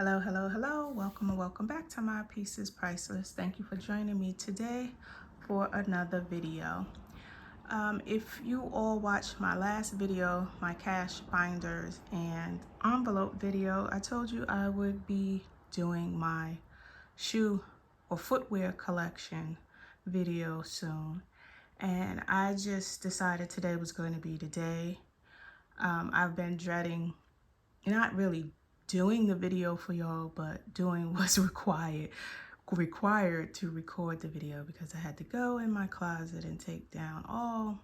Hello, hello, hello. Welcome and welcome back to My Piece is Priceless. Thank you for joining me today for another video. If you all watched my last video, my cash binders and envelope video, I told you I would be doing my shoe or footwear collection video soon. And I just decided today was going to be the day. I've been dreading not really doing the video for y'all, but doing what's required to record the video, because I had to go in my closet and take down all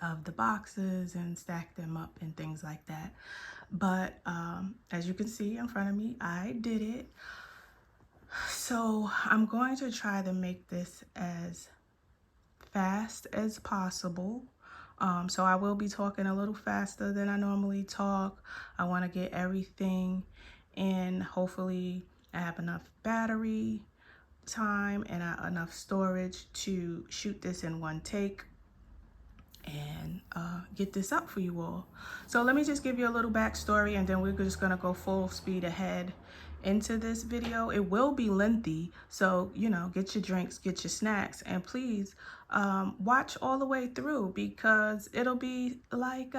of the boxes and stack them up and things like that. But as you can see in front of me, I did it. So I'm going to try to make this as fast as possible. So I will be talking a little faster than I normally talk. I want to get everything in. Hopefully I have enough battery time and enough storage to shoot this in one take and get this up for you all. So let me just give you a little backstory, and then we're just gonna go full speed ahead into this video. It will be lengthy, so get your drinks, get your snacks, and please watch all the way through, because it'll be like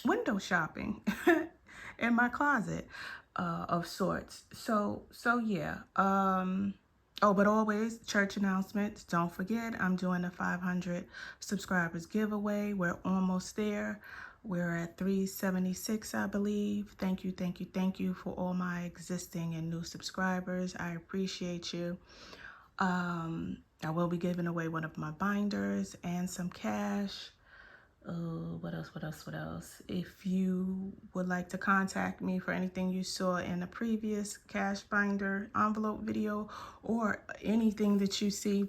window shopping in my closet of sorts. So yeah. Oh, but always, church announcements. Don't forget, I'm doing the 500 subscribers giveaway. We're almost there. We're at 376, I believe. Thank you, thank you, thank you for all my existing and new subscribers. I appreciate you. I will be giving away one of my binders and some cash. What else? If you would like to contact me for anything you saw in a previous cash binder envelope video, or anything that you see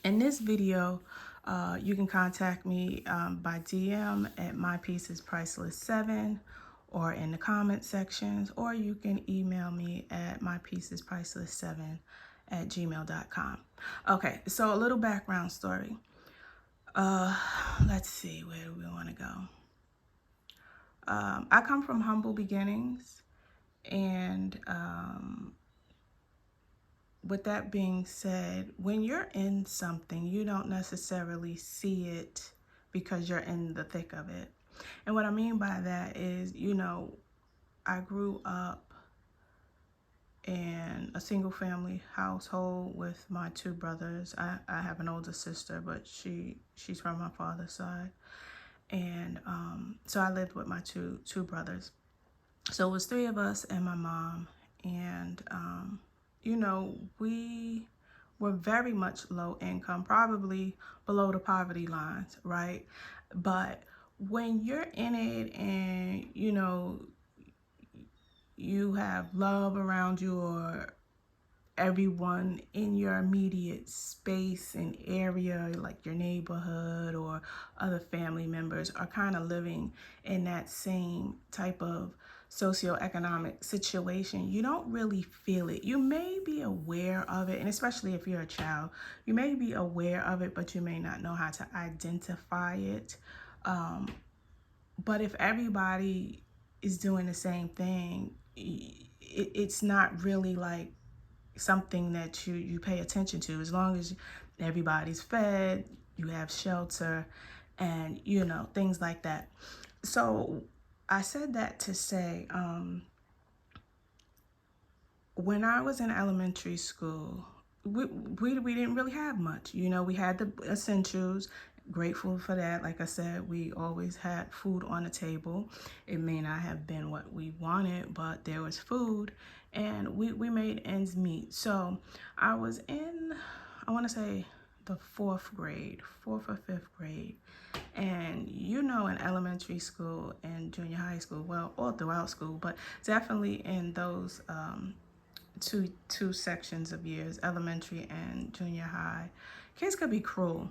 in this video, you can contact me by DM at mypiecespriceless7, or in the comment sections, or you can email me at mypiecespriceless7@gmail.com. Okay, so a little background story. Let's see, where do we want to go? I come from humble beginnings, and with that being said, when you're in something, you don't necessarily see it because you're in the thick of it. And what I mean by that is, I grew up in a single family household with my two brothers. I have an older sister, but she's from my father's side. And so I lived with my two brothers. So it was three of us and my mom. And, we were very much low income, probably below the poverty lines, right? But when you're in it and, you have love around you, or everyone in your immediate space and area, like your neighborhood or other family members, are kind of living in that same type of socioeconomic situation, you don't really feel it. You may be aware of it, and especially if you're a child, you may be aware of it, but you may not know how to identify it. But if everybody is doing the same thing, it's not really like something that you pay attention to. As long as everybody's fed, you have shelter, and things like that. So I said that to say, when I was in elementary school, we didn't really have much. We had the essentials. Grateful for that. Like I said, we always had food on the table. It may not have been what we wanted, but there was food, and we made ends meet. So I was in, I want to say, the fourth or fifth grade. And in elementary school and junior high school, well, all throughout school, but definitely in those two sections of years, elementary and junior high, kids could be cruel.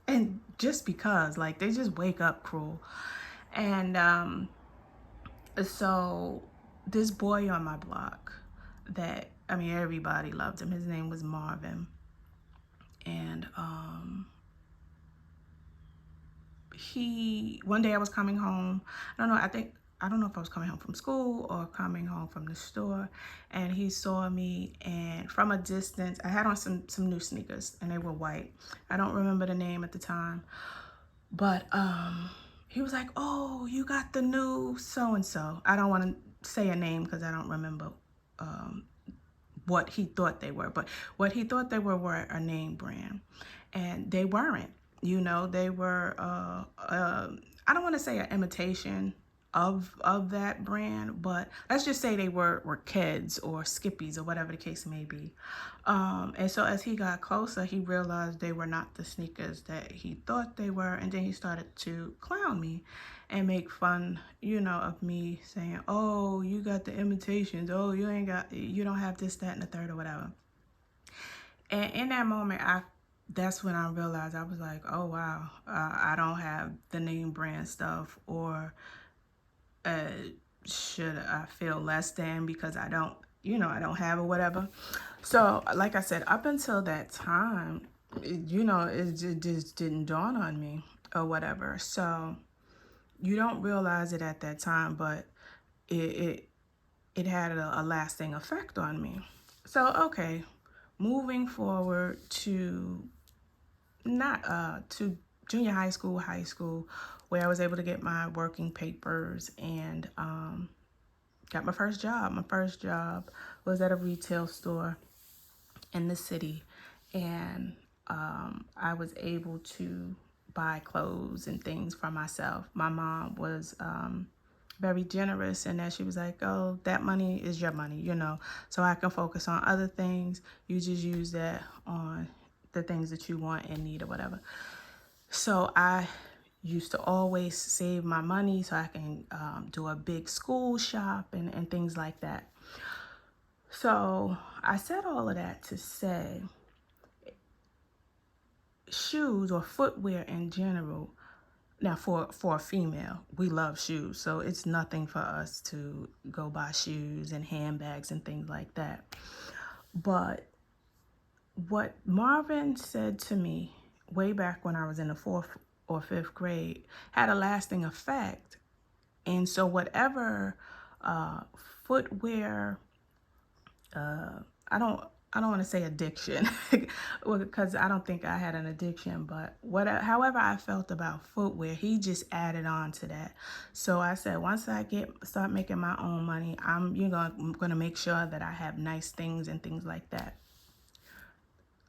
And just because, like, they just wake up cruel. And so this boy on my block that, everybody loved him. His name was Marvin. And one day I was coming home. I don't know, I think I don't know if I was coming home from school or coming home from the store, and he saw me, and from a distance, I had on some new sneakers, and they were white. I don't remember the name at the time, but he was like, "Oh, you got the new so-and-so." I don't want to say a name because I don't remember what he thought they were, but what he thought they were a name brand, and they weren't. You know, they were I don't want to say an imitation of that brand, but let's just say they were Keds or Skippies or whatever the case may be. And so as he got closer, he realized they were not the sneakers that he thought they were, and then he started to clown me and make fun, you know, of me, saying, "Oh, you got the imitations. Oh, you don't have this, that, and the third, or whatever." And in that moment, that's when I realized, I was like, "Oh wow, I don't have the name brand stuff, or should I feel less than because I don't, you know, I don't have or whatever." So like I said, up until that time, you know, it just didn't dawn on me or whatever. So you don't realize it at that time, but it had a lasting effect on me. So okay, moving forward to not to junior high school, where I was able to get my working papers and got my first job. My first job was at a retail store in the city, and I was able to buy clothes and things for myself. My mom was very generous in that she was like, "Oh, that money is your money, you know, so I can focus on other things. You just use that on the things that you want and need or whatever." So I used to always save my money so I can do a big school shop and things like that. So I said all of that to say, shoes or footwear in general, now for a female, we love shoes, so it's nothing for us to go buy shoes and handbags and things like that. But what Marvin said to me way back when I was in the 4th or 5th grade had a lasting effect. And so whatever footwear, I don't want to say addiction because I don't think I had an addiction, but however I felt about footwear, he just added on to that. So I said, once I start making my own money, I'm gonna make sure that I have nice things and things like that,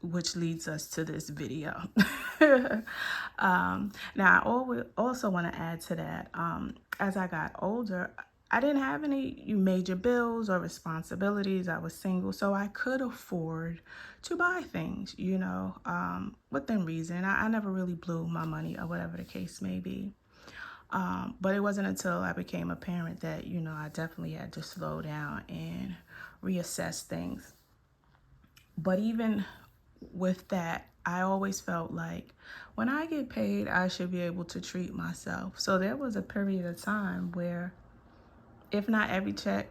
which leads us to this video. Now I also want to add to that, as I got older, I didn't have any major bills or responsibilities. I was single, so I could afford to buy things, you know, within reason. I never really blew my money or whatever the case may be. But it wasn't until I became a parent that, you know, I definitely had to slow down and reassess things. But even with that, I always felt like when I get paid, I should be able to treat myself. So there was a period of time where, if not every check,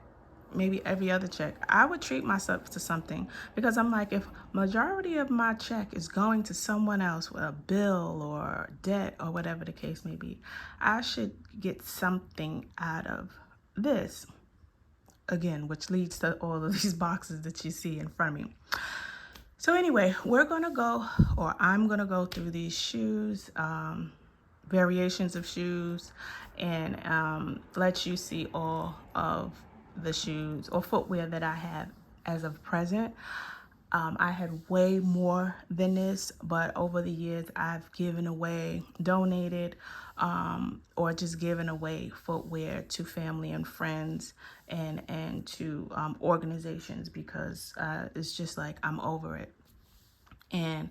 maybe every other check, I would treat myself to something, because I'm like, if majority of my check is going to someone else with a bill or debt or whatever the case may be, I should get something out of this. Again, which leads to all of these boxes that you see in front of me. So anyway, I'm gonna go through these shoes, variations of shoes, and let you see all of the shoes or footwear that I have as of present. I had way more than this, but over the years I've given away, donated, or just given away footwear to family and friends and to organizations, because it's just like I'm over it. And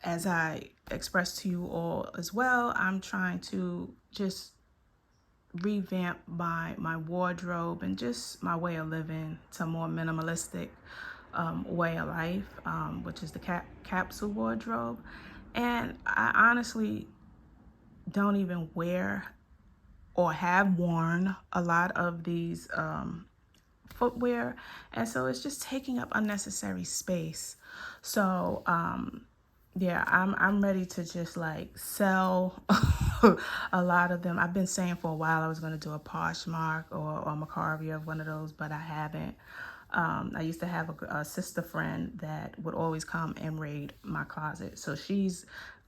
as I expressed to you all as well, I'm trying to just revamp my wardrobe and just my way of living to a more minimalistic way of life, which is the capsule wardrobe. And I honestly don't even wear or have worn a lot of these footwear, and so it's just taking up unnecessary space. So yeah, I'm ready to just like sell a lot of them. I've been saying for a while I was going to do a Poshmark or Macavia of one of those, but I haven't. I used to have a sister friend that would always come and raid my closet. So she's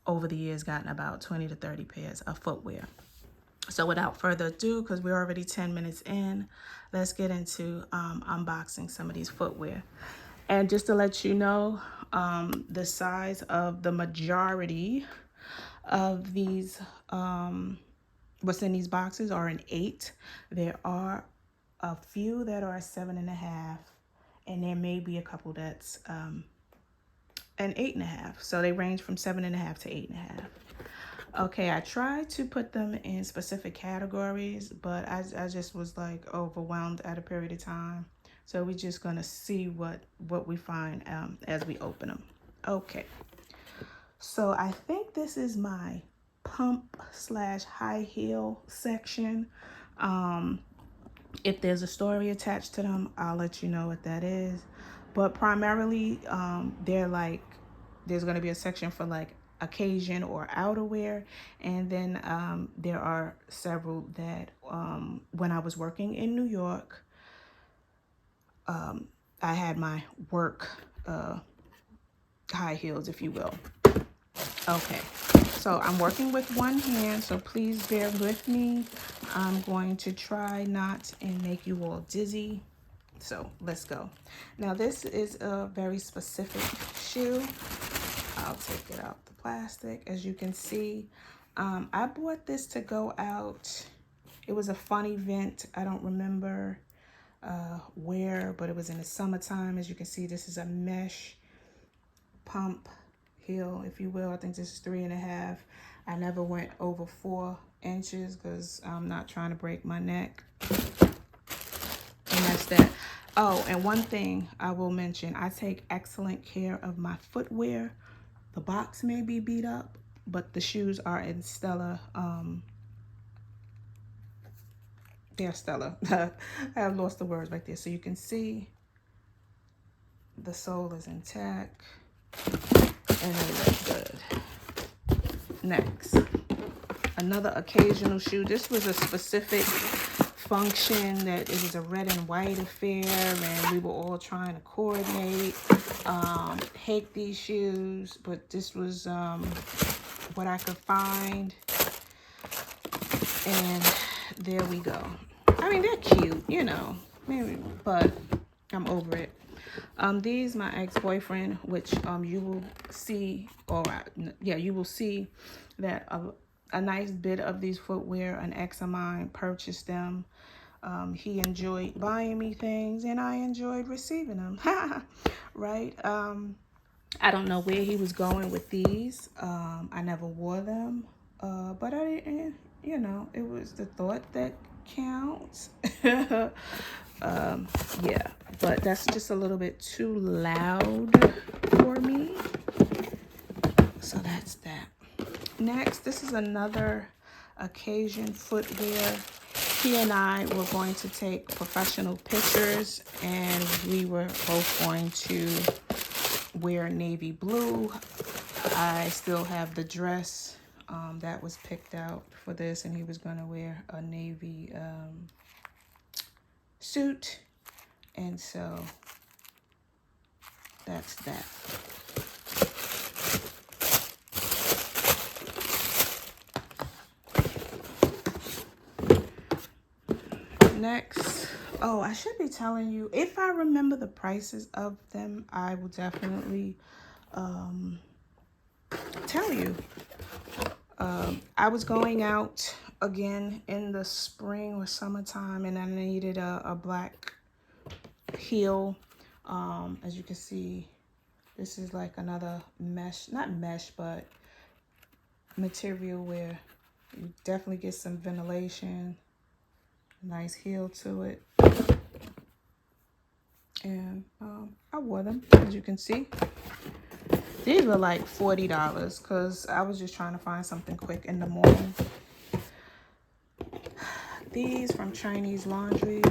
over the years gotten about 20 to 30 pairs of footwear. So without further ado, because we're already 10 minutes in, let's get into unboxing some of these footwear. And just to let you know, the size of the majority of these, what's in these boxes are an 8. There are a few that are 7.5, and there may be a couple that's an 8.5. So they range from 7.5 to 8.5. Okay, I tried to put them in specific categories, but I just was like overwhelmed at a period of time. So we're just gonna see what we find as we open them. Okay, so I think this is my pump / high heel section. If there's a story attached to them, I'll let you know what that is. But primarily, they're like, there's going to be a section for like occasion or outerwear. And then there are several that when I was working in New York, I had my work high heels, if you will. Okay, so I'm working with one hand, so please bear with me. I'm going to try not and make you all dizzy. So let's go. Now this is a very specific shoe. I'll take it out the plastic. As you can see, I bought this to go out. It was a fun event. I don't remember where, but it was in the summertime. As you can see, this is a mesh pump heel, if you will. I think this is 3.5. I never went over 4 inches because I'm not trying to break my neck. And that's that. Oh, and one thing I will mention, I take excellent care of my footwear. The box may be beat up, but the shoes are in stellar, they're stellar. I have lost the words right there. So you can see the sole is intact and they look good. Next, another occasional shoe. This was a specific function that it was a red and white affair, and we were all trying to coordinate, hate these shoes, but this was what I could find, and there we go. I mean, they're cute, you know, maybe, but I'm over it. These, my ex-boyfriend, which you will see, or yeah, you will see that a nice bit of these footwear, an ex of mine purchased them. He enjoyed buying me things, and I enjoyed receiving them. Right? I don't know where he was going with these. I never wore them, but I didn't, you know, it was the thought that counts. Yeah, but that's just a little bit too loud for me. So that's that. Next, this is another occasion footwear. He and I were going to take professional pictures, and we were both going to wear navy blue. I still have the dress that was picked out for this, and he was going to wear a navy suit, and so that's that. Next, oh, I should be telling you, if I remember the prices of them, I will definitely tell you. I was going out again in the spring or summertime, and I needed a black heel. As you can see, this is like another mesh, not mesh, but material where you definitely get some ventilation. Nice heel to it. And I wore them, as you can see. These were like $40 because I was just trying to find something quick in the morning. These from Chinese Laundry.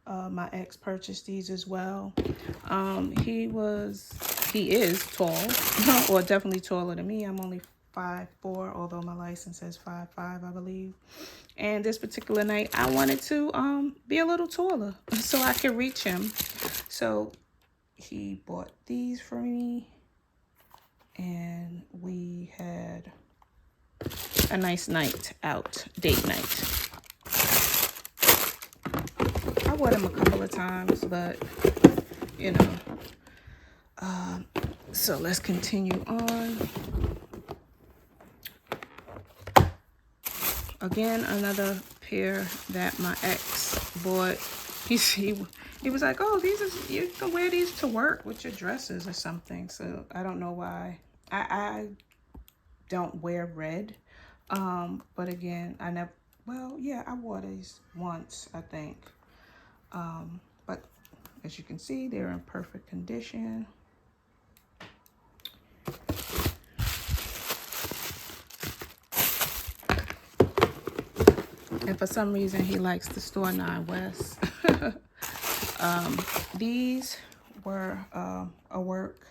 My ex purchased these as well. He was he is tall, or definitely taller than me. I'm only 5'4", although my license says 5'5", I believe. And this particular night, I wanted to be a little taller so I could reach him. So he bought these for me, and we had a nice night out, date night. I wore them a couple of times, but you know. So let's continue on. Again, another pair that my ex bought. He was like, oh, you can wear these to work with your dresses or something. So I don't know why. I don't wear red. But again, I never, well, yeah, I wore these once, I think. But as you can see, they're in perfect condition. And for some reason, he likes the store 9 West. These were a work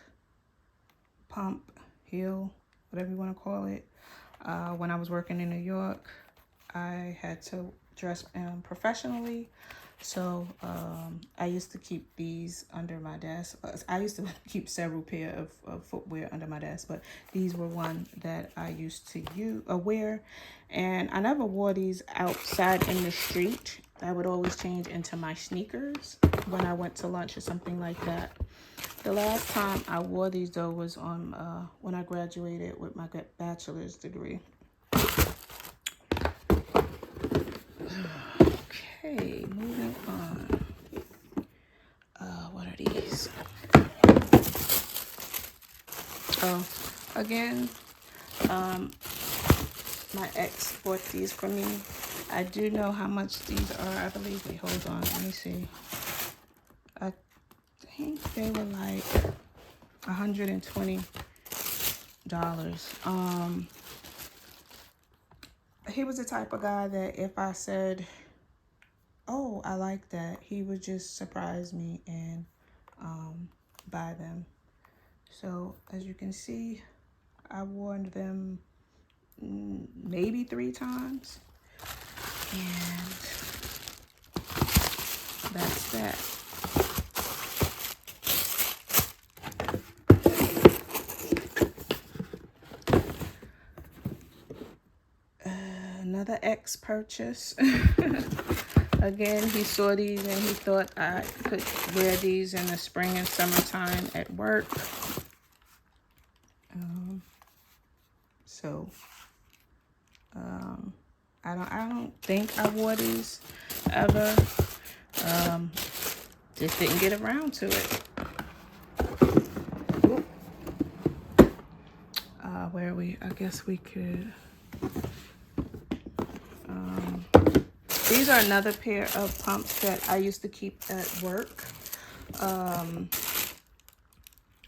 pump heel, whatever you want to call it. When I was working in New York, I had to dress professionally. So I used to keep these under my desk. I used to keep several pair of footwear under my desk, but these were one that I used to wear. And I never wore these outside in the street. I would always change into my sneakers when I went to lunch or something like that. The last time I wore these, though, was on when I graduated with my bachelor's degree. Okay, moving on. What are these? Oh, again, my ex bought these for me. I do know how much these are. I believe, wait, hold on, let me see. I think they were like $120. He was the type of guy that if I said, oh, I like that, he would just surprise me and buy them. So as you can see, I wore them maybe 3 times, and that's that. Another ex purchase. Again, he saw these and he thought I could wear these in the spring and summertime at work. I don't think I wore these ever. Just didn't get around to it. Where I guess we could. These are another pair of pumps that I used to keep at work.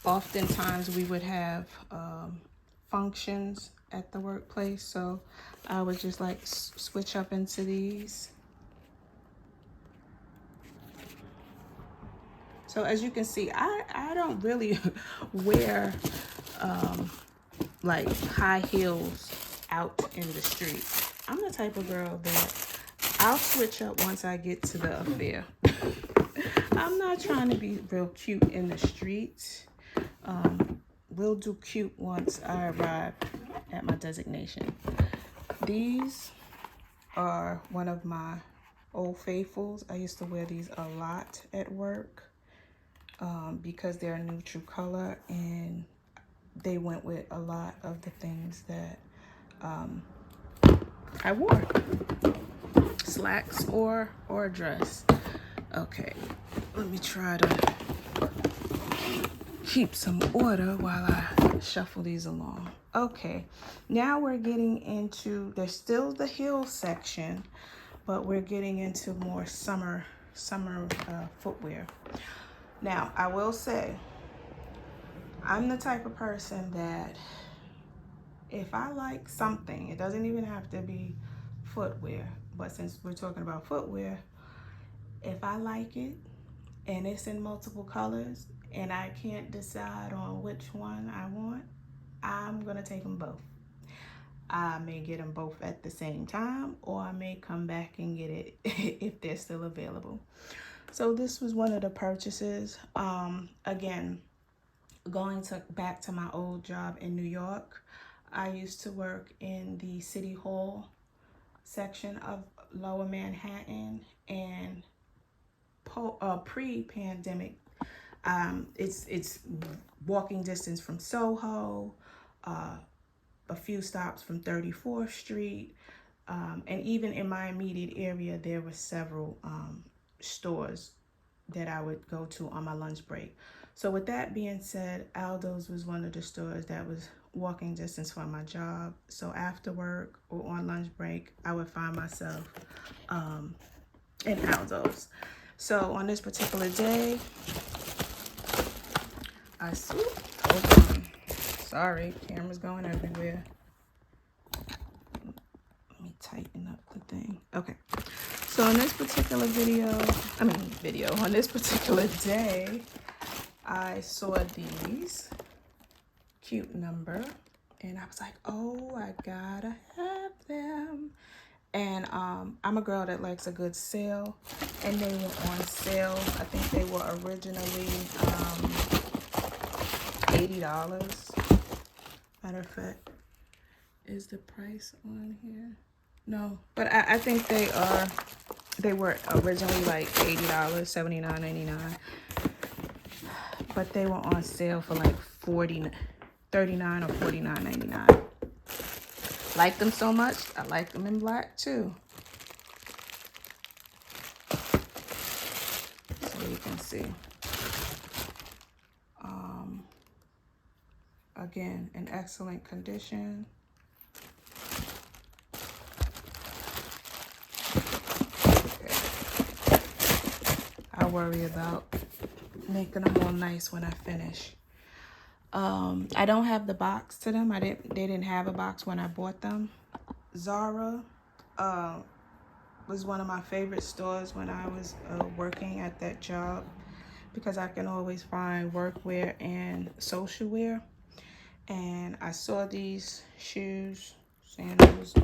Oftentimes we would have functions at the workplace, so I would just like switch up into these. So as you can see, I don't really wear like high heels out in the street. I'm the type of girl that I'll switch up once I get to the affair. I'm not trying to be real cute in the streets. We'll do cute once I arrive at my designation. These are one of my old faithfuls. I used to wear these a lot at work because they're a neutral color and they went with a lot of the things that I wore. Slacks or a dress. Okay, let me try to keep some order while I shuffle these along. Okay, now we're getting into, there's still the heel section, but we're getting into more summer footwear. Now, I will say, I'm the type of person that if I like something, it doesn't even have to be footwear, but since we're talking about footwear, if I like it and it's in multiple colors and I can't decide on which one I want, I'm gonna take them both. I may get them both at the same time, or I may come back and get it if they're still available. So this was one of the purchases. Again, going back to my old job in New York, I used to work in the City Hall section of Lower Manhattan, and pre-pandemic, it's walking distance from Soho, a few stops from 34th Street, and even in my immediate area, there were several stores that I would go to on my lunch break. So with that being said, Aldo's was one of the stores that was walking distance from my job. So after work or on lunch break, I would find myself in Aldo's. So on this particular day, hold on. Sorry, camera's going everywhere. Let me tighten up the thing. Okay. So on this particular on this particular day, I saw these cute number, and I was like, oh, I gotta have them. And I'm a girl that likes a good sale, and they were on sale. I think they were originally $80. Matter of fact, is the price on here? No, but I think they were originally like $80, $79.99, but they were on sale for like $39 or $49.99. Like them so much, I like them in black too. So you can see. Again, in excellent condition. Okay. I worry about making them all nice when I finish. I don't have the box to them. They didn't have a box when I bought them. Zara was one of my favorite stores when I was working at that job, because I can always find workwear and social wear. And I saw these shoes, sandals,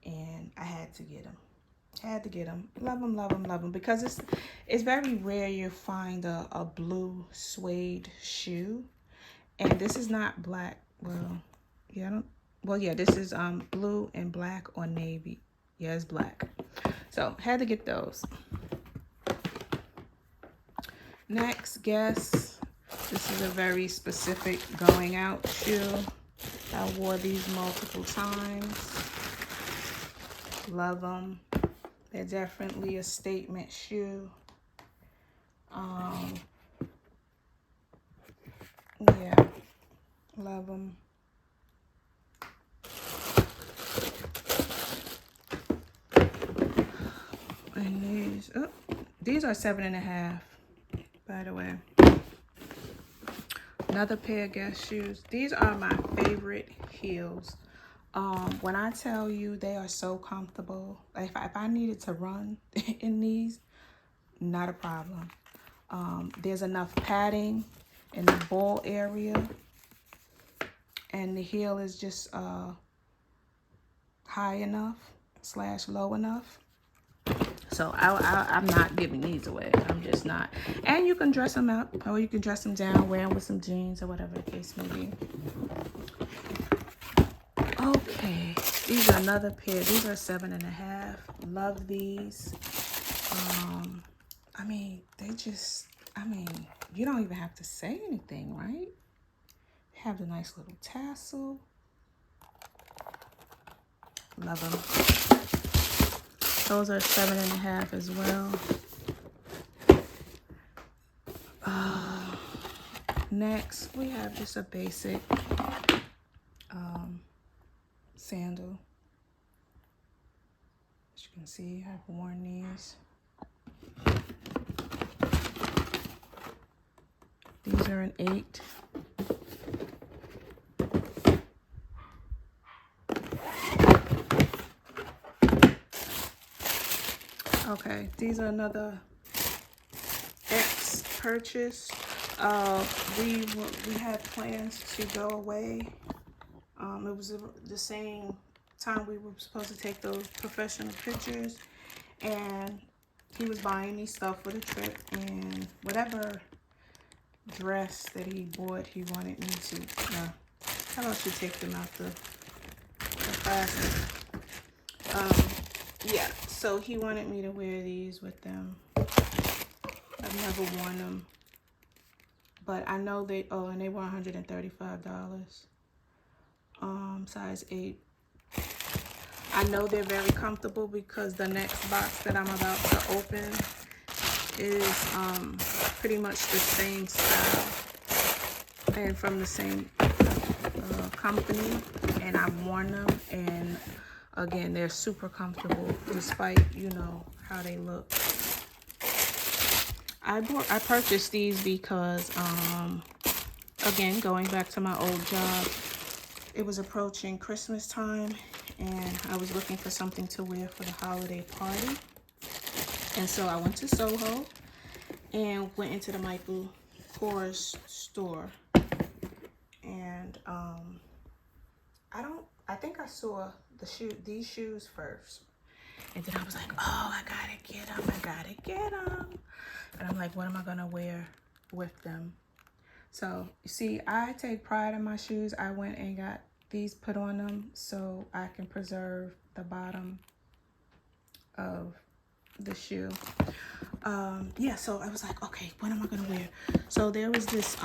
and I had to get them. Love them, love them, love them, because it's very rare you find a blue suede shoe. And this is not black. This is blue and black or navy. Yeah, it's black. So had to get those. Next, guess. This is a very specific going out shoe. I wore these multiple times. Love them. They're definitely a statement shoe. Yeah, love them. And these are 7.5, by the way. Another pair of Guess shoes. These are my favorite heels. When I tell you they are so comfortable, if I needed to run in these, not a problem. There's enough padding in the ball area, and the heel is just high enough / low enough. So I'm not giving these away. I'm just not. And you can dress them up, or you can dress them down, wear them with some jeans or whatever the case may be. Okay, these are another pair. These are 7.5. Love these. You don't even have to say anything, right? They have the nice little tassel. Love them. Those are 7.5 as well. Next, we have just a basic sandal. As you can see, I've worn these. These are an 8. Okay, these are another X purchase. We had plans to go away. It was the same time we were supposed to take those professional pictures, and he was buying me stuff for the trip, and whatever dress that he bought, he wanted me to, how about you take them out the plastic? Yeah, so he wanted me to wear these with them. I've never worn them, but I know they, oh, and they were $135. Size 8. I know they're very comfortable because the next box that I'm about to open is pretty much the same style and from the same company, and I've worn them, and again, they're super comfortable despite, you know, how they look. I purchased these because again, going back to my old job, it was approaching Christmas time, and I was looking for something to wear for the holiday party. And so I went to Soho and went into the Michael Kors store. And I think I saw these shoes first. And then I was like, oh, I gotta get them. And I'm like, what am I gonna wear with them? So, you see, I take pride in my shoes. I went and got these put on them so I can preserve the bottom of the shoe. Yeah, so I was like, okay, what am I gonna wear? So there was this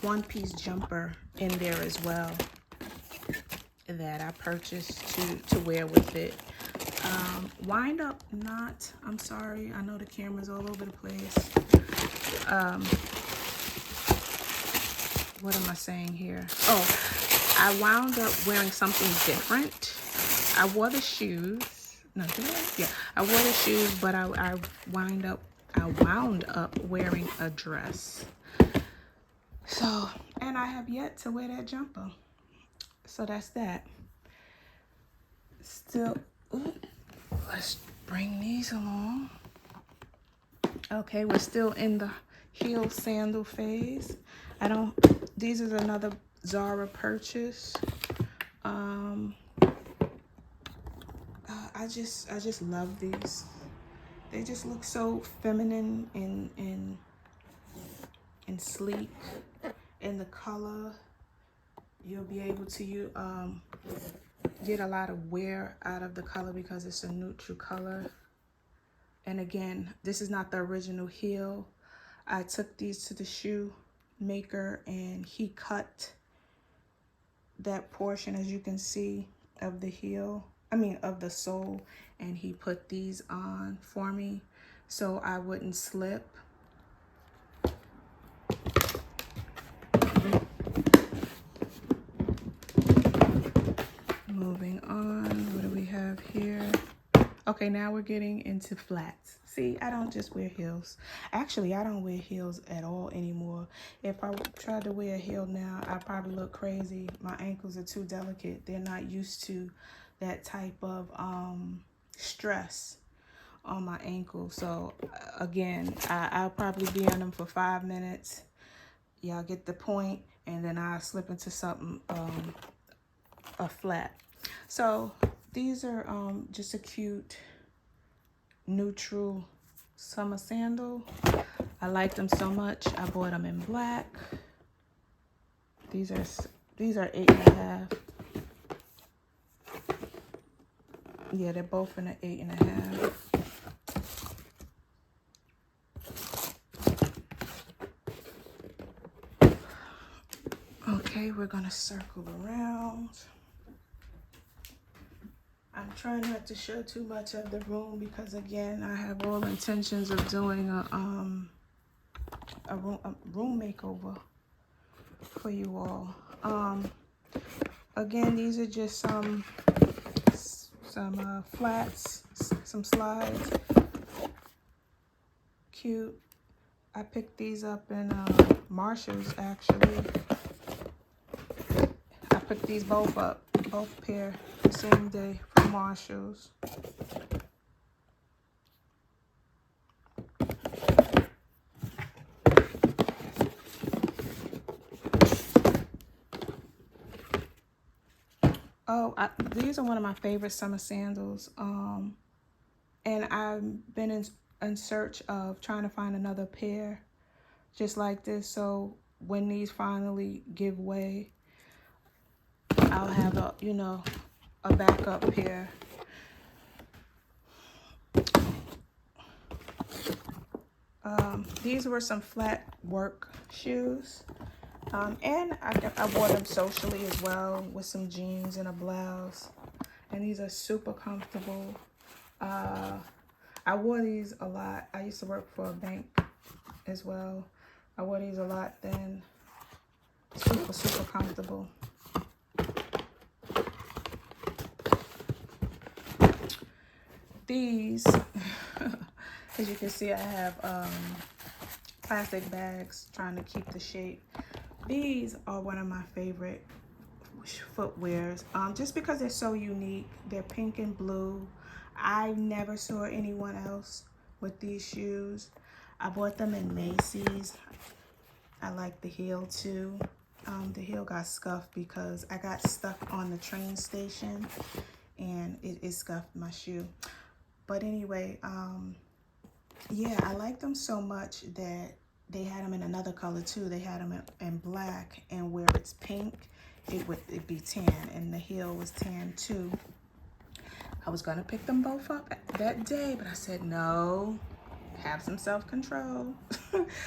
one-piece jumper in there as well that I purchased to wear with it. Wind up not, I'm sorry, I know the camera's all over the place. What am I saying here? Oh, I wound up wearing something different. I wore the shoes. No, did I? Yeah, I wore the shoes, but I wound up wearing a dress. So, and I have yet to wear that jumper. So that's that. Still, ooh, let's bring these along. Okay, we're still in the heel sandal phase. These is another Zara purchase. I just love these. They just look so feminine and sleek. In the color, you'll be able to get a lot of wear out of the color because it's a neutral color. And again, this is not the original heel. I took these to the shoe maker and he cut that portion, as you can see, of the heel, of the sole, and he put these on for me so I wouldn't slip. Moving on, what do we have here? Okay, now we're getting into flats. See, I don't just wear heels. Actually, I don't wear heels at all anymore. If I tried to wear a heel now, I'd probably look crazy. My ankles are too delicate. They're not used to that type of stress on my ankle. So again, I'll probably be on them for 5 minutes. Y'all get the point, and then I'll slip into something, a flat. So these are just a cute neutral summer sandal. I like them so much. I bought them in black. These are 8.5. Yeah, they're both in an 8.5. Okay, we're gonna circle around. I'm trying not to show too much of the room because, again, I have all intentions of doing a room makeover for you all. Again, these are just some flats, some slides. Cute. I picked these up in Marshall's, actually. I picked these both up, both pair, the same day from Marshall's. Oh, these are one of my favorite summer sandals. And I've been in search of trying to find another pair just like this. So when these finally give way, I'll have a, you know, a backup pair. These were some flat work shoes. And I wore them socially as well with some jeans and a blouse. And these are super comfortable. I wore these a lot. I used to work for a bank as well. I wore these a lot then. Super, super comfortable. These, as you can see, I have plastic bags trying to keep the shape. These are one of my favorite footwears, just because they're so unique. They're pink and blue. I never saw anyone else with these shoes. I bought them in Macy's. I like the heel too. The heel got scuffed because I got stuck on the train station and it scuffed my shoe. But anyway, yeah, I like them so much that they had them in another color too. They had them in black, and where it's pink, it'd be tan, and the heel was tan too. I was gonna pick them both up that day, but I said no, have some self-control.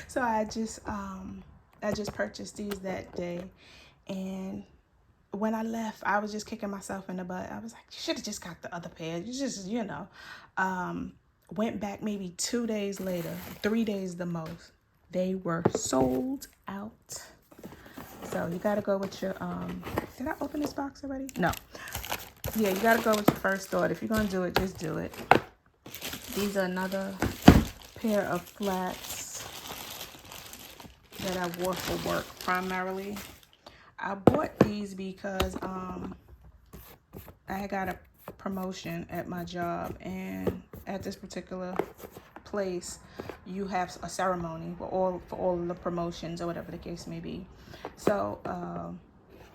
So I just purchased these that day, and when I left, I was just kicking myself in the butt. I was like, you should have just got the other pair. You just, you know. Went back maybe 2 days later, 3 days the most. They were sold out. So you gotta go with your, did I open this box already? No. Yeah, you gotta go with your first thought. If you're gonna do it, just do it. These are another pair of flats that I wore for work primarily. I bought these because I got a promotion at my job, and at this particular place you have a ceremony for all of the promotions or whatever the case may be. So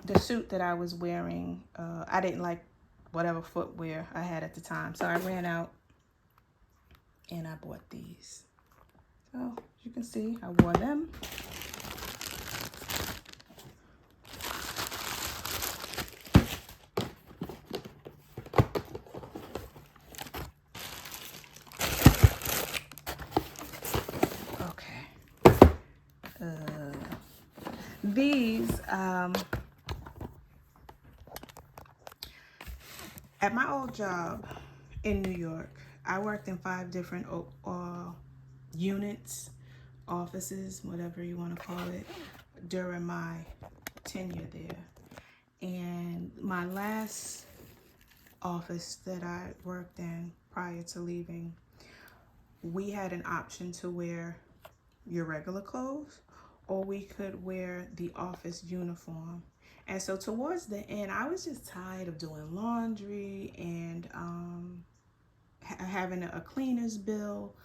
the suit that I was wearing, I didn't like whatever footwear I had at the time, so I ran out and I bought these. So as you can see, I wore them. These, at my old job in New York, I worked in 5 different units, offices, whatever you want to call it, during my tenure there. And my last office that I worked in prior to leaving, we had an option to wear your regular clothes, or we could wear the office uniform. And so towards the end, I was just tired of doing laundry and having a cleaner's bill.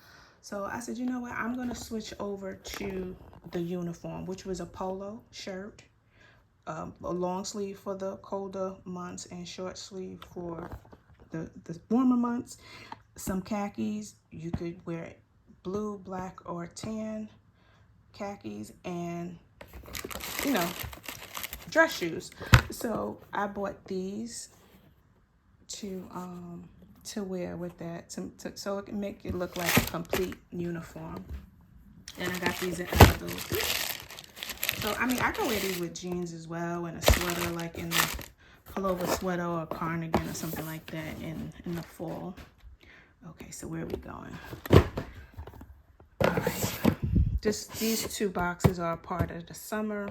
So I said, you know what, I'm gonna switch over to the uniform, which was a polo shirt, a long sleeve for the colder months and short sleeve for the warmer months. Some khakis, you could wear blue, black, or tan khakis, and you know, dress shoes. So I bought these to wear with that, so it can make it look like a complete uniform. And I got these in those. So I mean, I can wear these with jeans as well, and a sweater, like in the pullover sweater or a cardigan or something like that in the fall. Okay, so where are we going? All right. Just these 2 boxes are a part of the summer.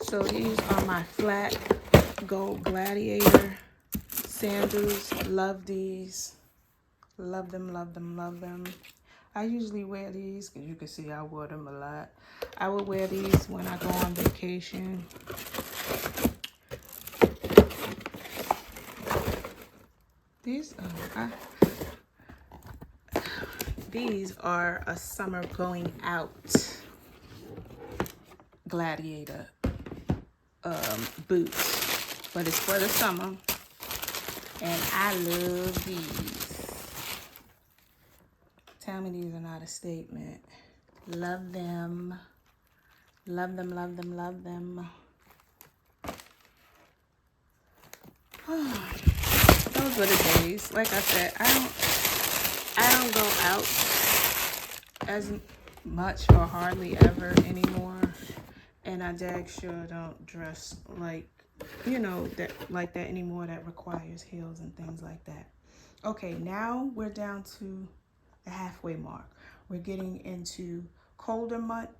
So these are my flat gold gladiator sandals. Love these. Love them, love them, love them. I usually wear these because you can see I wore them a lot. I would wear these when I go on vacation. These are a summer going out gladiator boots. but it's for the summer. And I love these. Tell me these are not a statement. Love them. Love them, love them, love them. Those were the days. Like I said, I don't go out as much or hardly ever anymore. And I dag sure don't dress like, you know, like that anymore, that requires heels and things like that. Okay, now we're down to the halfway mark. We're getting into colder month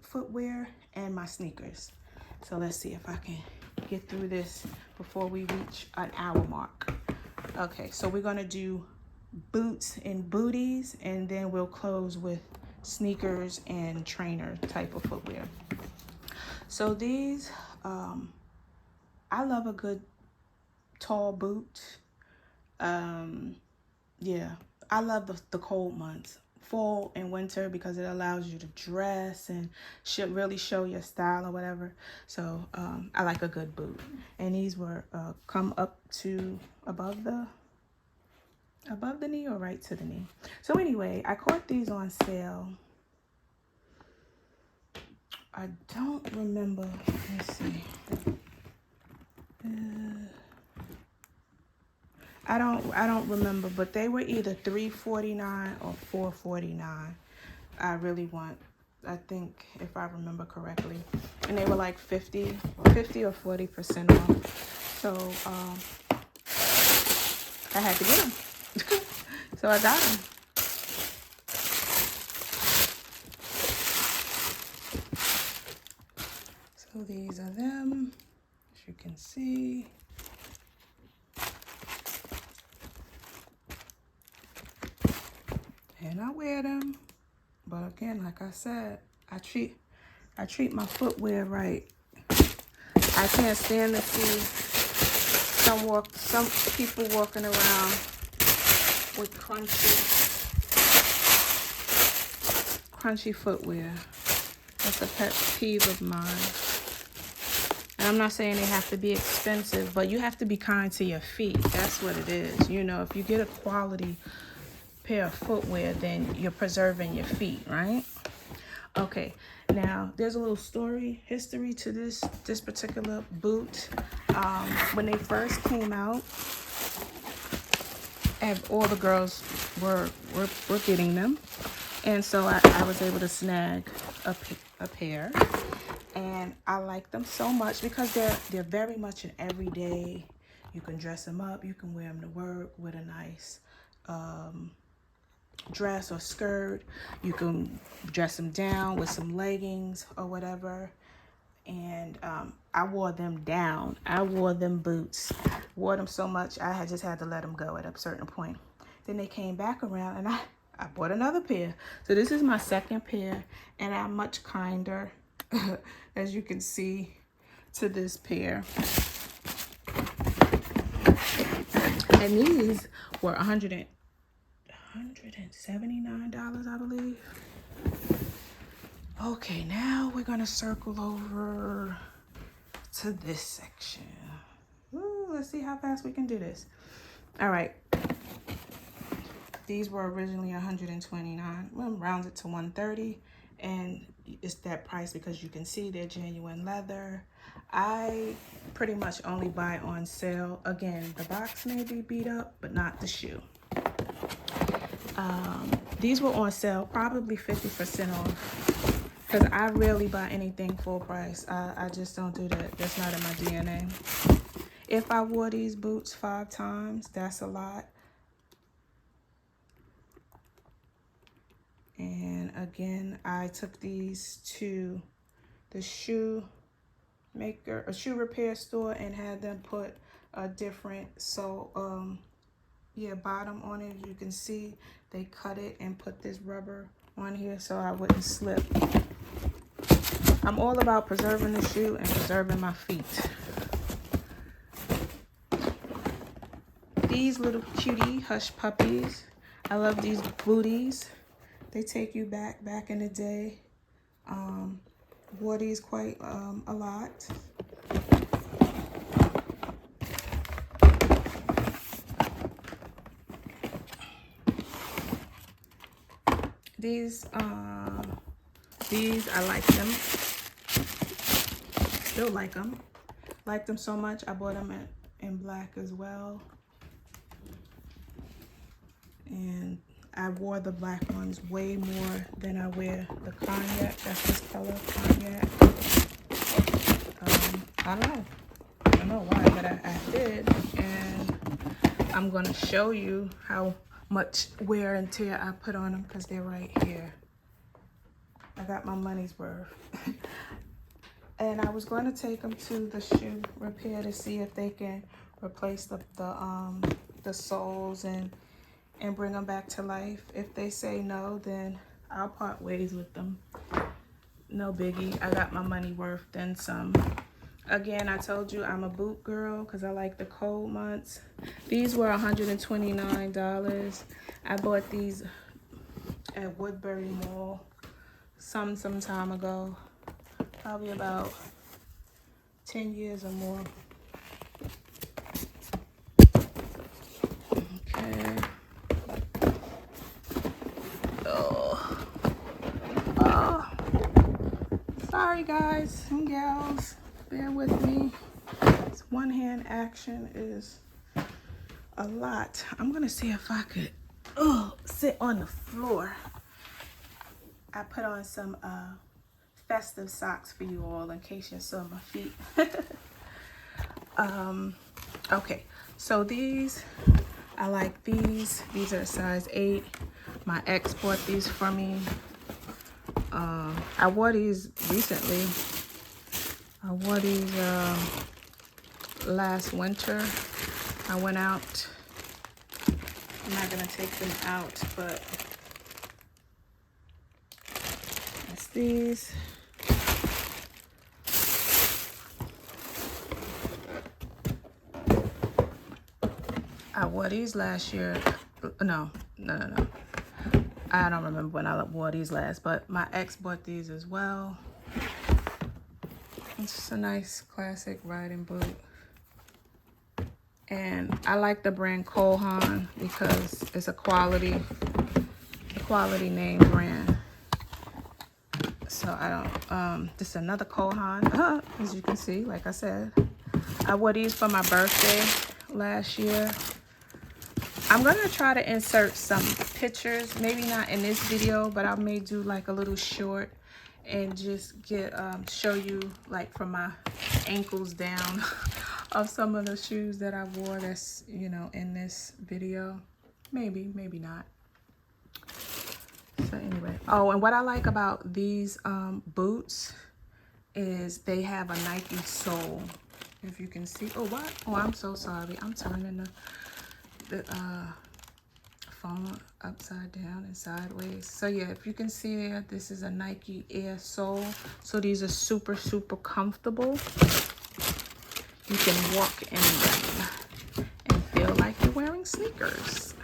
footwear and my sneakers. So let's see if I can get through this before we reach an hour mark. Okay, so we're gonna do boots and booties, and then we'll close with sneakers and trainer type of footwear. So these, I love a good tall boot. Yeah, I love the cold months, fall and winter, because it allows you to dress and should really show your style or whatever. So I like a good boot, and these were come up to above the knee or right to the knee. So anyway, I caught these on sale. I don't remember. Let's see. I don't remember, but they were either $3.49 or $4.49. I think if I remember correctly, and they were like 50 or 40% off. So I had to get them. So I got them. So these are them, as you can see. And I wear them, but again, like I said, I treat my footwear right. I can't stand to see some people walking around with crunchy footwear. That's a pet peeve of mine. And I'm not saying they have to be expensive, but you have to be kind to your feet. That's what it is. You know, if you get a quality pair of footwear, then you're preserving your feet, right? Okay, now there's a little history to this particular boot. When they first came out, and all the girls were getting them, and so I was able to snag a pair, and I like them so much because they're very much an everyday. You can dress them up, you can wear them to work with a nice dress or skirt. You can dress them down with some leggings or whatever. And I wore them down. I wore them boots. Wore them so much I just had to let them go at a certain point. Then they came back around, and I bought another pair. So this is my second pair, and I'm much kinder, as you can see, to this pair. And these were $179, I believe. Okay, now we're gonna circle over to this section. Ooh, let's see how fast we can do this. All right. These were originally $129. Well, round it to $130, and it's that price because you can see they're genuine leather. I pretty much only buy on sale. Again, the box may be beat up, but not the shoe. These were on sale, probably 50% off, because I rarely buy anything full price. I just don't do that. That's not in my DNA. If I wore these boots 5 times, that's a lot. And again, I took these to the shoe repair store, and had them put a different bottom on it. You can see they cut it and put this rubber on here so I wouldn't slip. I'm all about preserving the shoe and preserving my feet. These little cutie hush puppies. I love these booties. They take you back in the day. Wore these quite a lot. These I like them. Still like them. Like them so much, I bought them in black as well. And I wore the black ones way more than I wear the cognac. That's this color, cognac. I don't know why, but I did. And I'm gonna show you how much wear and tear I put on them because they're right here. I got my money's worth. And I was going to take them to the shoe repair to see if they can replace the soles and bring them back to life. If they say no, then I'll part ways with them. No biggie. I got my money worth, then some. Again, I told you I'm a boot girl because I like the cold months. These were $129. I bought these at Woodbury Mall some time ago. Probably about 10 years or more. Okay. Oh. Sorry guys and gals, bear with me. This one hand action is a lot. I'm gonna see if I could sit on the floor. I put on some festive socks for you all in case you saw my feet. Okay, so these, I like these. These are a size 8. My ex bought these for me. I wore these recently. I wore these last winter. I went out. I'm not gonna take them out, but that's these. I wore these last year. No. I don't remember when I wore these last, but my ex bought these as well. It's just a nice classic riding boot. And I like the brand Cole Haan because it's a quality name brand. So I don't, this is another Cole Haan, as you can see, like I said. I wore these for my birthday last year. I'm gonna try to insert some pictures, maybe not in this video, but I may do like a little short and just show you like from my ankles down of some of the shoes that I wore that's, you know, in this video. Maybe not. So anyway, oh, and what I like about these boots is they have a Nike sole. If you can see, oh, what? Oh, I'm so sorry. I'm turning the phone upside down and sideways. So yeah, if you can see there, this is a Nike Air sole. So these are super comfortable. You can walk in them and feel like you're wearing sneakers.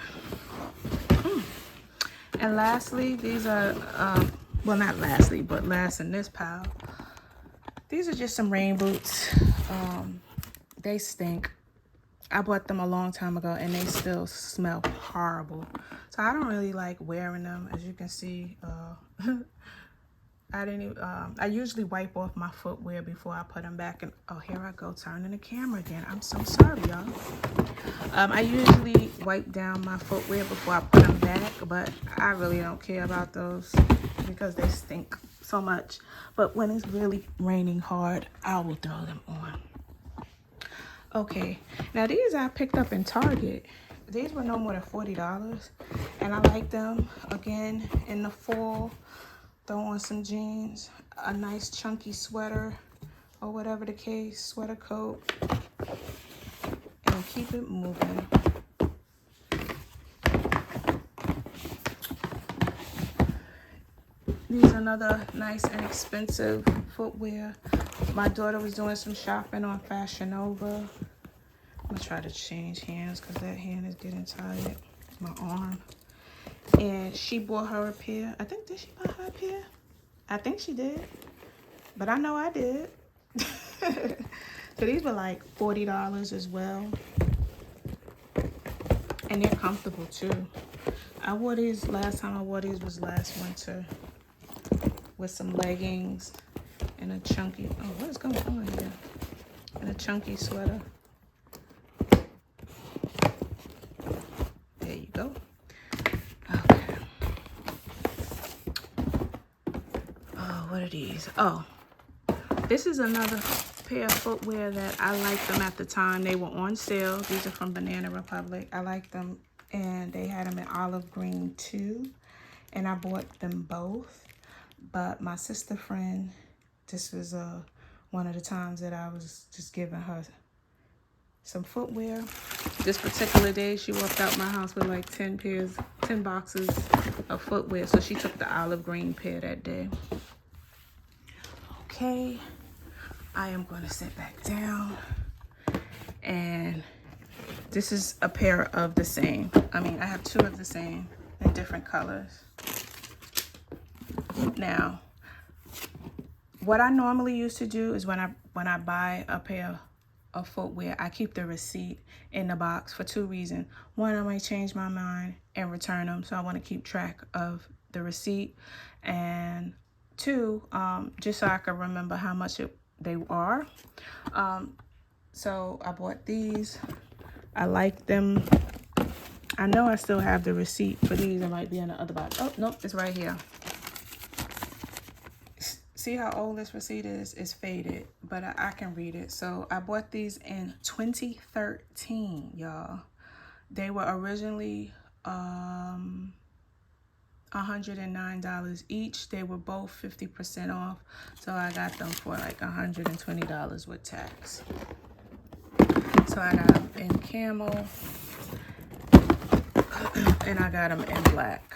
And lastly, these are, well, not lastly, but last in this pile, these are just some rain boots. They stink. I bought them a long time ago and they still smell horrible. So I don't really like wearing them. As you can see, I usually wipe off my footwear before I put them back. And oh, here I go turning the camera again. I'm so sorry, y'all. I usually wipe down my footwear before I put them back, but I really don't care about those because they stink so much. But when it's really raining hard, I will throw them on. Okay, now these I picked up in Target. These were no more than $40, and I like them. Again, in the fall, throw on some jeans, a nice chunky sweater, or whatever the case, sweater coat, and keep it moving. These are another nice and expensive footwear. My daughter was doing some shopping on Fashion Nova. I'm gonna try to change hands because that hand is getting tired. My arm. And she bought her a pair. I think, did she buy her a pair? I think she did. But I know I did. So these were like $40 as well. And they're comfortable too. I wore these, last time I wore these was last winter with some leggings and a chunky, oh, what is going on here? And a chunky sweater. There you go. Okay. Oh, what are these? Oh, this is another pair of footwear that I liked them at the time. They were on sale. These are from Banana Republic. I like them, and they had them in olive green too. And I bought them both. But my sister friend, this was one of the times that I was just giving her some footwear. This particular day, she walked out my house with like 10 boxes of footwear. So she took the olive green pair that day. Okay, I am going to sit back down. And this is a pair of the same. I mean, I have two of the same in different colors. Now, what I normally used to do is when I buy a pair of footwear, I keep the receipt in the box for two reasons. One, I might change my mind and return them, so I want to keep track of the receipt. And two, just so I can remember how much they are. So I bought these. I like them. I know I still have the receipt for these. It might be in the other box. Oh, nope, it's right here. See how old this receipt is? It's faded, but I can read it. So I bought these in 2013, y'all. They were originally $109 each. They were both 50% off. So I got them for like $120 with tax. So I got them in camel and I got them in black.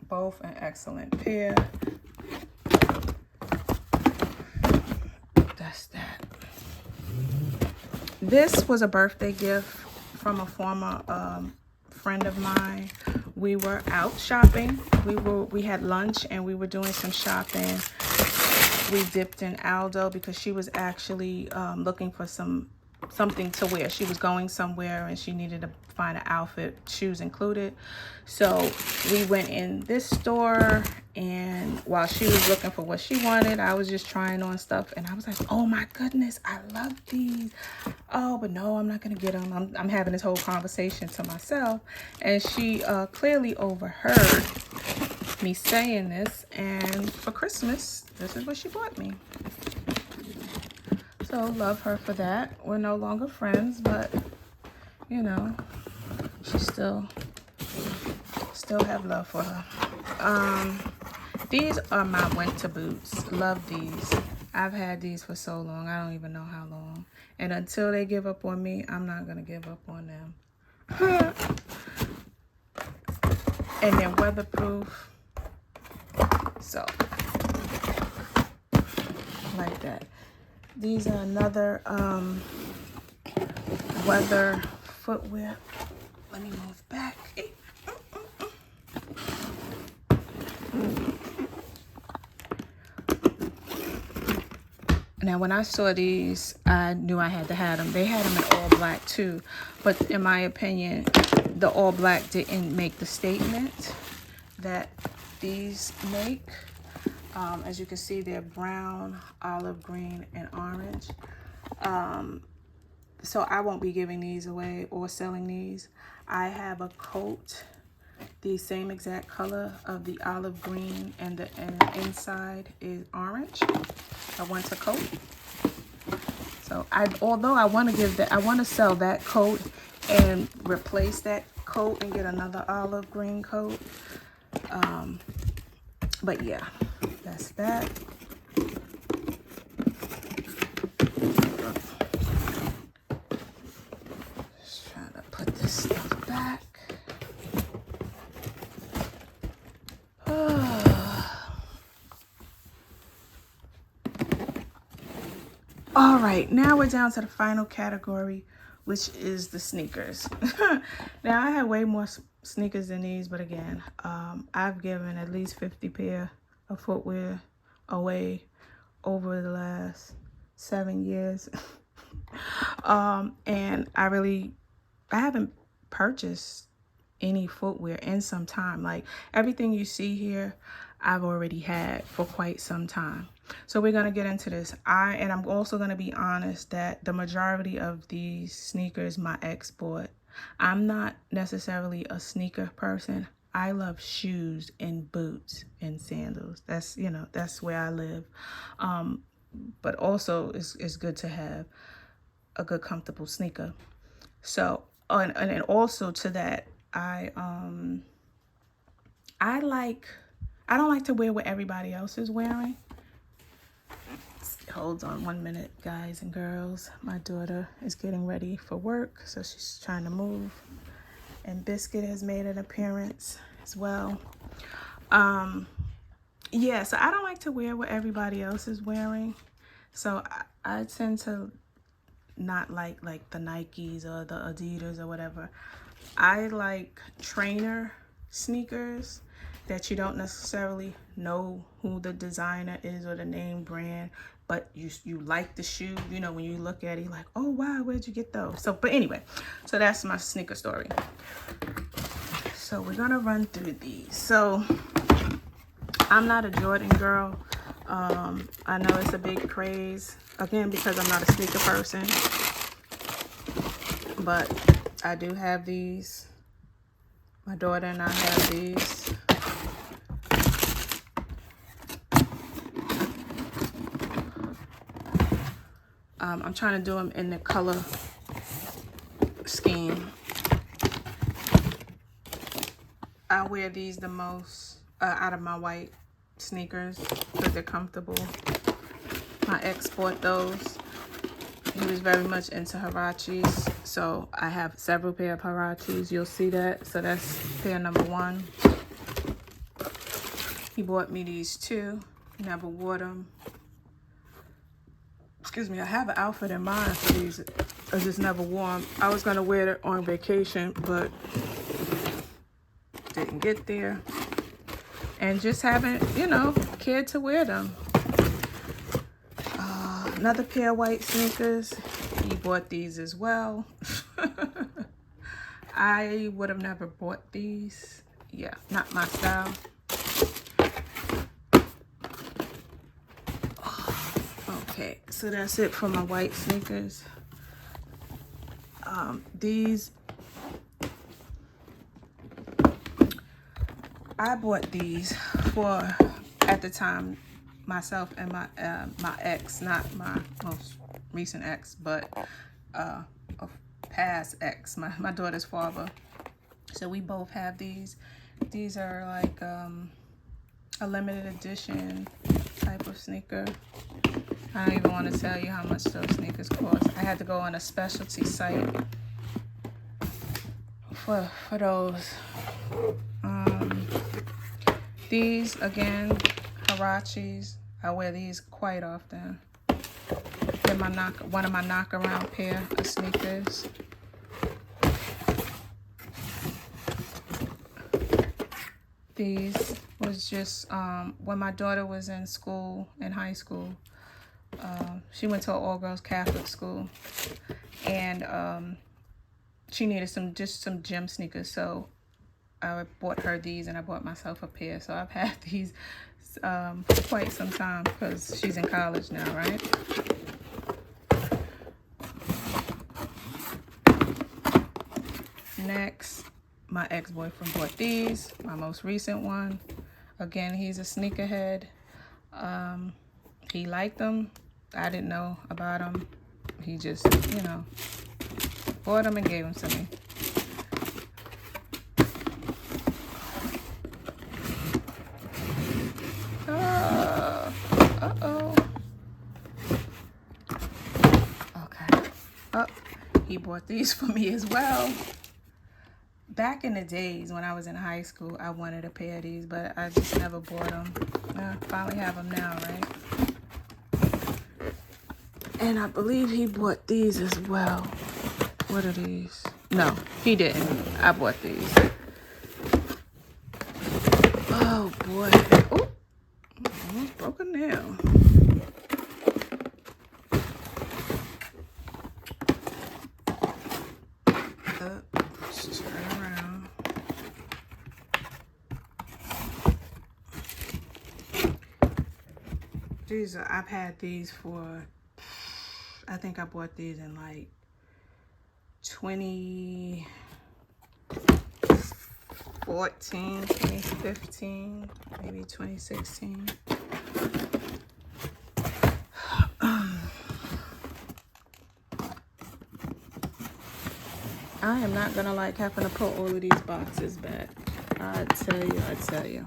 Both an excellent pair. That's that. This was a birthday gift from a former friend of mine. We were out shopping. We had lunch and we were doing some shopping. We dipped in Aldo because she was actually looking for something to wear. She was going somewhere and she needed to find an outfit, shoes included. So we went in this store, and while she was looking for what she wanted, I was just trying on stuff, and I was like, oh my goodness, I love these. Oh, but no, I'm not gonna get them. I'm having this whole conversation to myself, and she clearly overheard me saying this, and for Christmas, this is what she bought me. So love her for that. We're no longer friends, but you know, she still have love for her. These are my winter boots. Love these. I've had these for so long. I don't even know how long. And until they give up on me, I'm not gonna give up on them. And they're weatherproof. So, like that. These are another weather footwear. Let me move back. Now, when I saw these, I knew I had to have them. They had them in all black too, but in my opinion, the all black didn't make the statement that these make. As you can see, they're brown, olive green, and orange. So I won't be giving these away or selling these. I have a coat, the same exact color of the olive green, and the inside is orange. A winter coat. So although I want to sell that coat and replace that coat and get another olive green coat. But yeah, that's that. Just trying to put this stuff back. All right, now we're down to the final category, which is the sneakers. Now, I have way more sneakers than these, but again, I've given at least 50 pair of footwear away over the last 7 years. And I haven't purchased any footwear in some time. Like everything you see here, I've already had for quite some time. So we're gonna get into this. And I'm also gonna be honest that the majority of these sneakers my ex bought. I'm not necessarily a sneaker person. I love shoes and boots and sandals. That's, you know, that's where I live. But also it's good to have a good comfortable sneaker. So, and then also to that, I don't like to wear what everybody else is wearing. Hold on 1 minute, guys and girls. My daughter is getting ready for work, so she's trying to move. And Biscuit has made an appearance as well. Yeah, so I don't like to wear what everybody else is wearing. So I tend to not like the Nikes or the Adidas or whatever. I like trainer sneakers that you don't necessarily know who the designer is or the name brand, but you like the shoe. You know, when you look at it, you're like, oh wow, where'd you get those? So, but anyway, so that's my sneaker story. So we're gonna run through these. So I'm not a Jordan girl. I know it's a big craze, again, because I'm not a sneaker person, but I do have these. My daughter and I have these. I'm trying to do them in the color scheme. I wear these the most out of my white sneakers because they're comfortable. My ex bought those. He was very much into Huaraches, so I have several pair of Huaraches. You'll see that. So that's pair number 1. He bought me these 2. Never wore them. Excuse me, I have an outfit in mind for these. I just never wore them. I was gonna wear it on vacation, but didn't get there. And just haven't, you know, cared to wear them. Another pair of white sneakers. He bought these as well. I would have never bought these. Yeah, not my style. Okay, so that's it for my white sneakers. These, I bought these for, at the time, myself and my ex, not my most recent ex, but a past ex, my daughter's father. So we both have these. These are like a limited edition type of sneaker. I don't even want to tell you how much those sneakers cost. I had to go on a specialty site for those. These, again, Huaraches. I wear these quite often. They're one of my knock-around pair of sneakers. These was just when my daughter was in school, in high school. She went to an all-girls Catholic school, and she needed some gym sneakers. So I bought her these, and I bought myself a pair. So I've had these for quite some time because she's in college now, right? Next, my ex-boyfriend bought these, my most recent one. Again, he's a sneakerhead. He liked them. I didn't know about them. He just, you know, bought them and gave them to me. Uh-oh. Okay. Oh, he bought these for me as well. Back in the days when I was in high school, I wanted a pair of these, but I just never bought them. I finally have them now, right? And I believe he bought these as well. What are these? No, he didn't. I bought these. Oh, boy. Oh, almost broke a nail. Let's turn around. These are, I've had these for, I think I bought these in like 2014, 2015, maybe 2016. I am not gonna like having to put all of these boxes back. I tell you.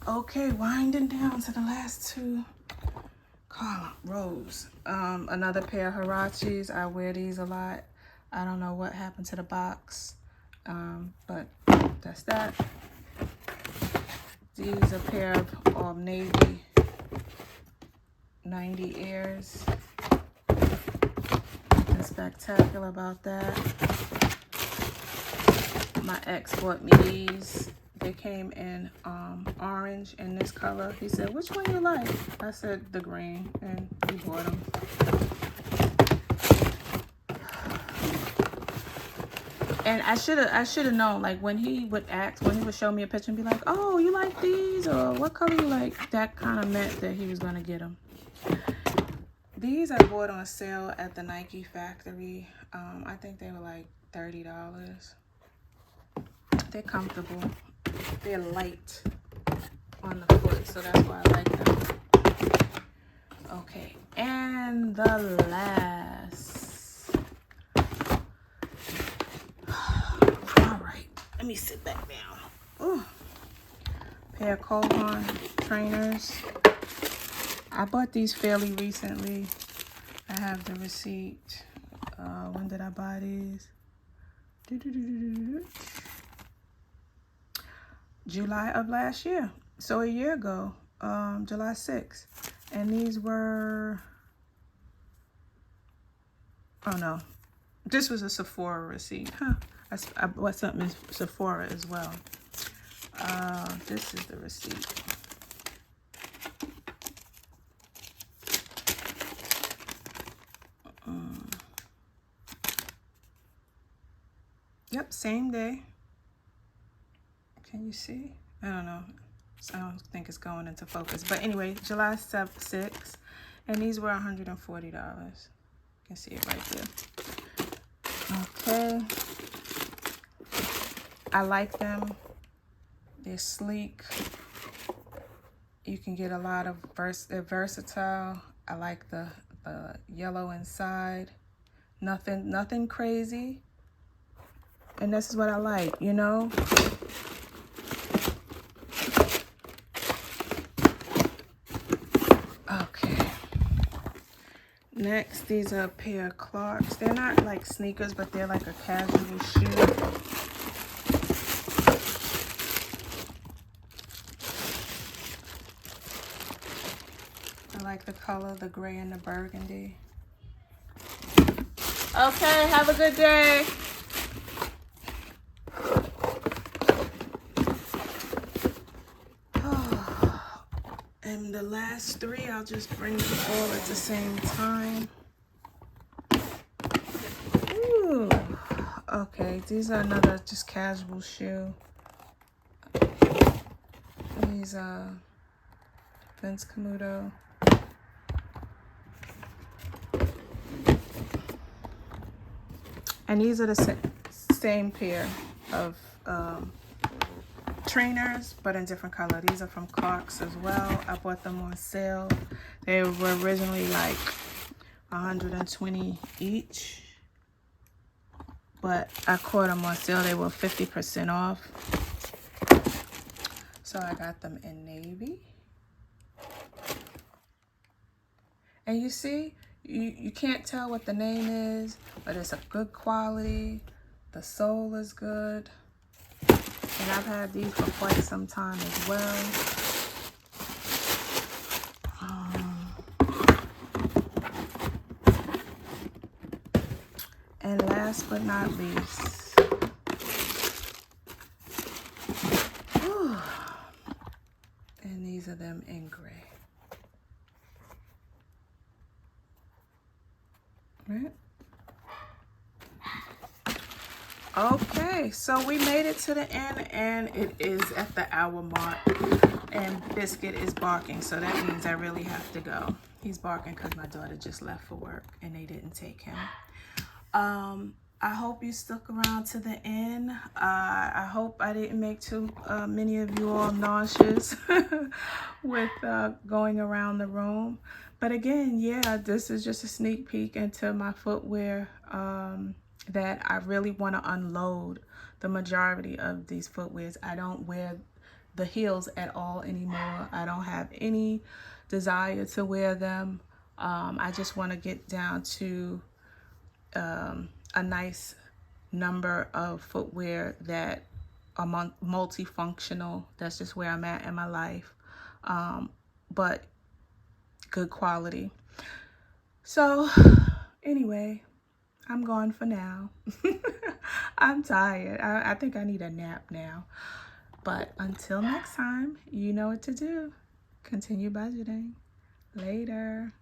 Okay, winding down to the last two rows. Another pair of Huaraches. I wear these a lot. I don't know what happened to the box, but that's that. These are a pair of navy 90 Airs. Nothing spectacular about that. My ex bought me these. They came in orange in this color. He said, "Which one you like?" I said the green, and he bought them. And I should have known, like when he would show me a picture and be like, "Oh, you like these?" or "What color you like?" That kind of meant that he was gonna get them. These I bought on sale at the Nike factory. I think they were like $30. They're comfortable. They're light on the foot, so that's why I like them. Okay, and the last. All right, let me sit back down. Ooh. Pair of Cohan trainers. I bought these fairly recently. I have the receipt. When did I buy these? July of last year. So a year ago, July 6th. And these were, oh no, this was a Sephora receipt. Huh. I bought something in Sephora as well. This is the receipt. Yep, same day. Can you see? I don't know. I don't think it's going into focus. But anyway, July 6th. And these were $140. You can see it right there. Okay. I like them. They're sleek. You can get a lot of, they're versatile. I like the yellow inside. Nothing crazy. And this is what I like, you know? Okay. Next, these are a pair of Clarks. They're not like sneakers, but they're like a casual shoe. I like the color, the gray and the burgundy. Okay, have a good day. And the last three, I'll just bring them all at the same time. Ooh. Okay, these are another just casual shoe. These are Vince Camuto. And these are the same pair of trainers, but in different color. These are from Clarks as well. I bought them on sale. They were originally like $120 each, but I caught them on sale. They were 50% off. So I got them in navy. And you see, you can't tell what the name is, but it's a good quality. The sole is good. And I've had these for quite some time as well. And last but not least, and these are them in gray. Right? Okay, so we made it to the end, and it is at the hour mark. And Biscuit is barking, so that means I really have to go. He's barking because my daughter just left for work and they didn't take him. I hope you stuck around to the end. I hope I didn't make too many of you all nauseous with going around the room. But again, yeah, this is just a sneak peek into my footwear that I really want to unload the majority of these footwears. I don't wear the heels at all anymore. I don't have any desire to wear them. I just want to get down to a nice number of footwear that are multifunctional. That's just where I'm at in my life, but good quality. So anyway, I'm gone for now. I'm tired. I think I need a nap now. But until next time, you know what to do. Continue budgeting. Later.